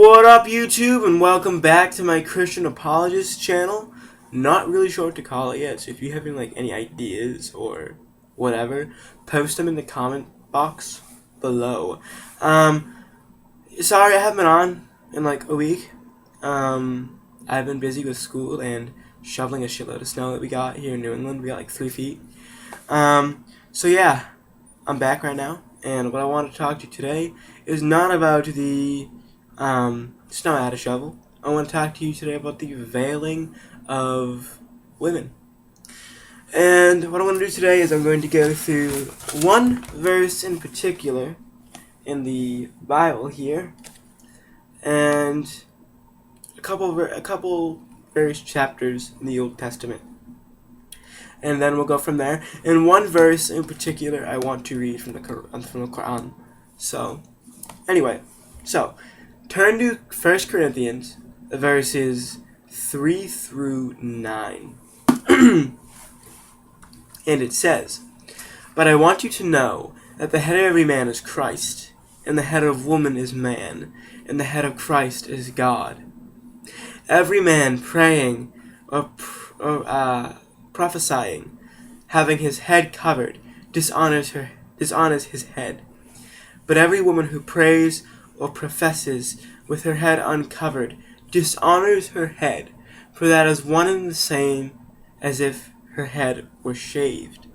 What up, YouTube, and welcome back to my Christian Apologist channel. Not really sure what to call it yet, so if you have any ideas or whatever, post them in the comment box below. Sorry I haven't been on in like a week. I've been busy with school and shoveling a shitload of snow that we got here in New England. We got like 3 feet. So yeah, I'm back right now, and what I want to talk to you today is not about the snow I had to shovel. I want to talk to you today about the veiling of women. And what I want to do today is I'm going to go through one verse in particular in the Bible here, and a couple various chapters in the Old Testament. And then we'll go from there. And one verse in particular I want to read from the Quran. So, anyway, turn to 1 Corinthians, verses 3 through 9. And it says, "But I want you to know that the head of every man is Christ, and the head of woman is man, and the head of Christ is God. Every man praying or prophesying, having his head covered, dishonors his head. But every woman who prays or professes with her head uncovered dishonors her head, for that is one and the same as if her head were shaved.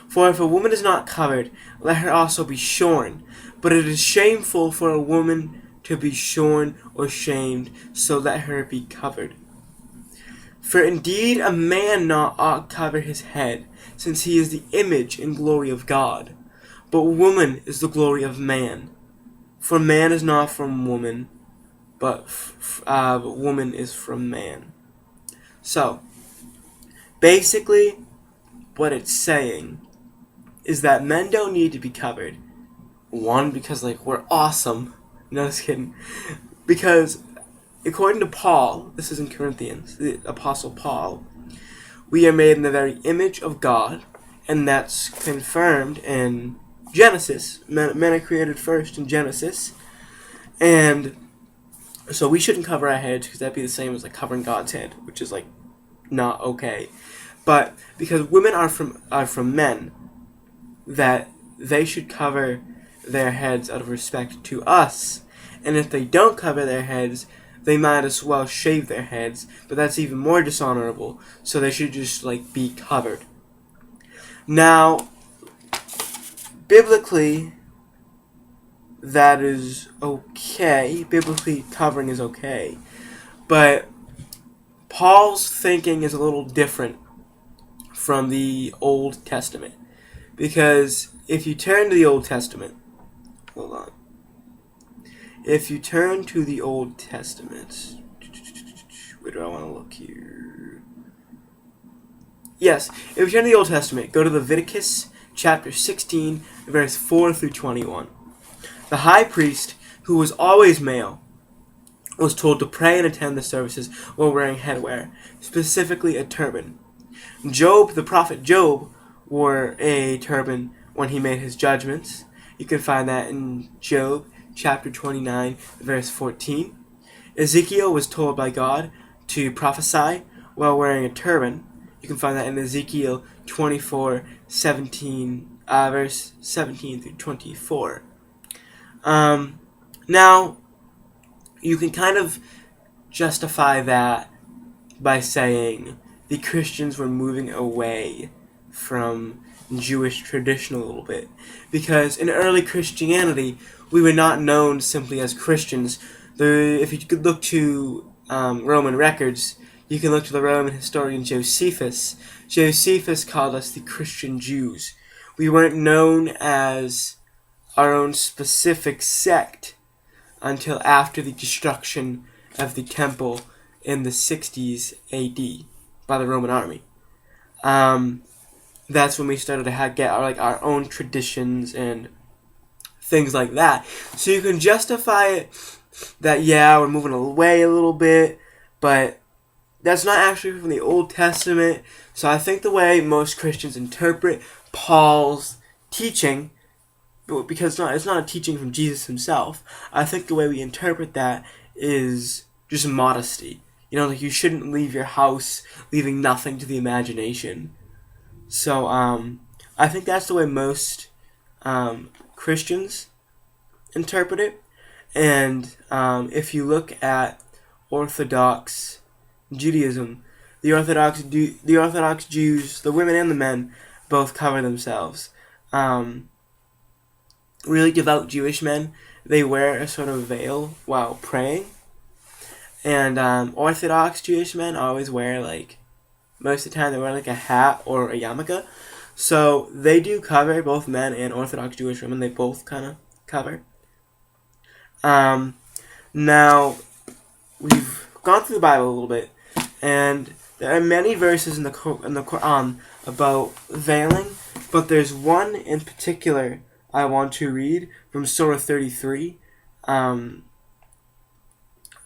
For if a woman is not covered, let her also be shorn. But it is shameful for a woman to be shorn or shamed, so let her be covered. For indeed a man not ought cover his head, since he is the image and glory of God. But woman is the glory of man. For man is not from woman, but woman is from man." So, basically, what it's saying is that men don't need to be covered. One, because we're awesome. No, just kidding. Because according to Paul, this is in Corinthians, the Apostle Paul, we are made in the very image of God, and that's confirmed in Genesis. Men are created first in Genesis, and so we shouldn't cover our heads, because that'd be the same as covering God's head, which is not okay. But because women are from men, that they should cover their heads out of respect to us, and if they don't cover their heads, they might as well shave their heads, but that's even more dishonorable, so they should just be covered. Now, biblically, that is okay. Biblically, covering is okay. But Paul's thinking is a little different from the Old Testament. Because if you turn to the Old Testament, hold on. If you turn to the Old Testament, where do I want to look here? Yes, if you turn to the Old Testament, go to Leviticus chapter 16, verse 4 through 21. The high priest, who was always male, was told to pray and attend the services while wearing headwear, specifically a turban. The prophet Job, wore a turban when he made his judgments. You can find that in Job chapter 29, verse 14. Ezekiel was told by God to prophesy while wearing a turban. You can find that in Ezekiel 24:17, verse 17 through 24. Now, you can kind of justify that by saying the Christians were moving away from Jewish tradition a little bit. Because in early Christianity, we were not known simply as Christians. If you could look to Roman records, you can look to the Roman historian Josephus. Josephus called us the Christian Jews. We weren't known as our own specific sect until after the destruction of the temple in the 60s AD by the Roman army. That's when we started to get our own traditions and things like that. So you can justify it that, yeah, we're moving away a little bit, but that's not actually from the Old Testament. So I think the way most Christians interpret Paul's teaching because it's not a teaching from Jesus himself. I think the way we interpret that is just modesty. You know, like you shouldn't leave your house leaving nothing to the imagination. So I think that's the way most Christians interpret it. And if you look at Orthodox Judaism, the Orthodox Jews, the women and the men, both cover themselves. Really devout Jewish men, they wear a sort of veil while praying. And Orthodox Jewish men always wear, like, most of the time they wear like a hat or a yarmulke. So they do cover, both men and Orthodox Jewish women, they both kind of cover. Now, we've gone through the Bible a little bit, and there are many verses in the Quran about veiling, but there's one in particular I want to read from Surah 33,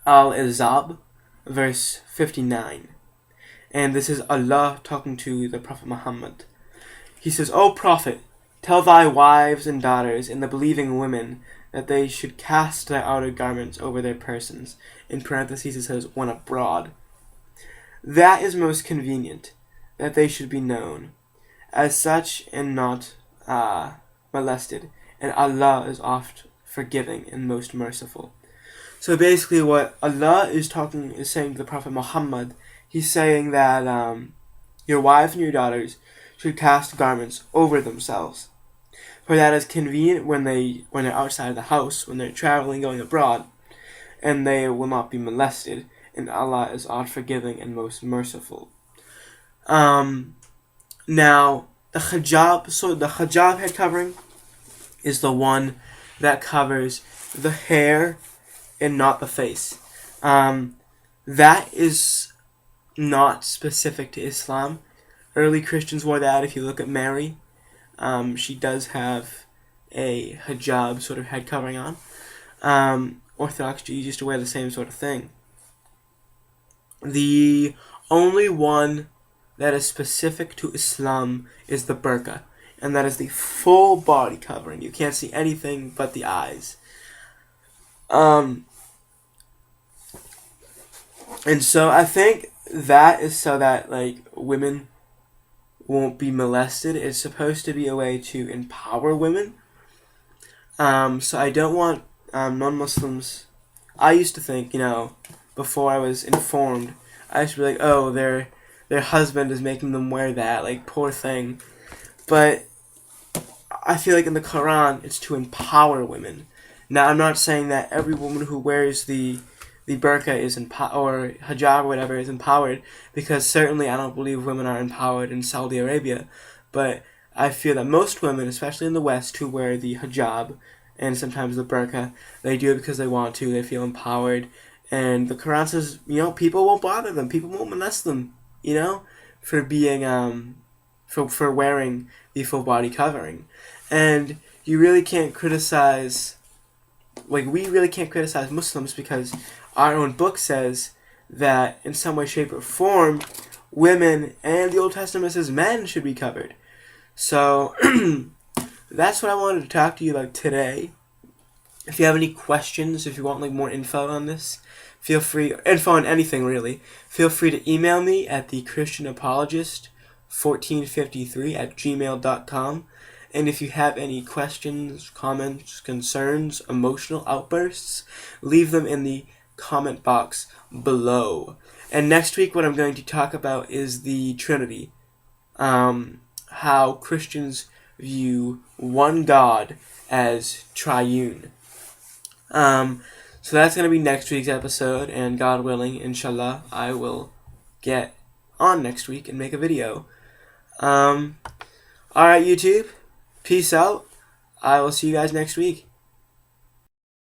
Al-Ahzab, verse 59. And this is Allah talking to the Prophet Muhammad. He says, O Prophet, tell thy wives and daughters and the believing women that they should cast their outer garments over their persons. In parentheses it says, when abroad. That is most convenient, that they should be known as such and not molested. And Allah is oft forgiving and most merciful. So basically what Allah is saying to the Prophet Muhammad, he's saying that your wives and your daughters should cast garments over themselves. For that is convenient when they're outside of the house, when they're traveling, going abroad, and they will not be molested, and Allah is oft forgiving and most merciful. Now, the hijab head covering is the one that covers the hair and not the face. That is not specific to Islam. Early Christians wore that. If you look at Mary, she does have a hijab sort of head covering on. Orthodox Jews used to wear the same sort of thing. The only one that is specific to Islam is the burqa, and that is the full body covering. You can't see anything but the eyes. And so I think that is so that, like, women won't be molested. It's supposed to be a way to empower women. So I don't want non-Muslims. I used to think, before I was informed, I used to be like, oh, their husband is making them wear that, like, poor thing. But I feel like in the Quran, it's to empower women. Now, I'm not saying that every woman who wears the burqa is or hijab or whatever is empowered, because certainly I don't believe women are empowered in Saudi Arabia, but I feel that most women, especially in the West, who wear the hijab and sometimes the burqa, they do it because they want to, they feel empowered, and the Quran says, people won't bother them, people won't molest them, for being, for wearing the full body covering. And you really can't criticize, we really can't criticize Muslims, because our own book says that in some way, shape, or form, women and the Old Testament says men should be covered. So that's what I wanted to talk to you about today. If you have any questions, if you want more info on this, feel free, info on anything really, feel free to email me at thechristianapologist1453@gmail.com. And if you have any questions, comments, concerns, emotional outbursts, leave them in the comment box below. And next week what I'm going to talk about is the Trinity. How Christians view one God as triune. So that's going to be next week's episode, and God willing, inshallah, I will get on next week and make a video. Alright, YouTube. Peace out. I will see you guys next week.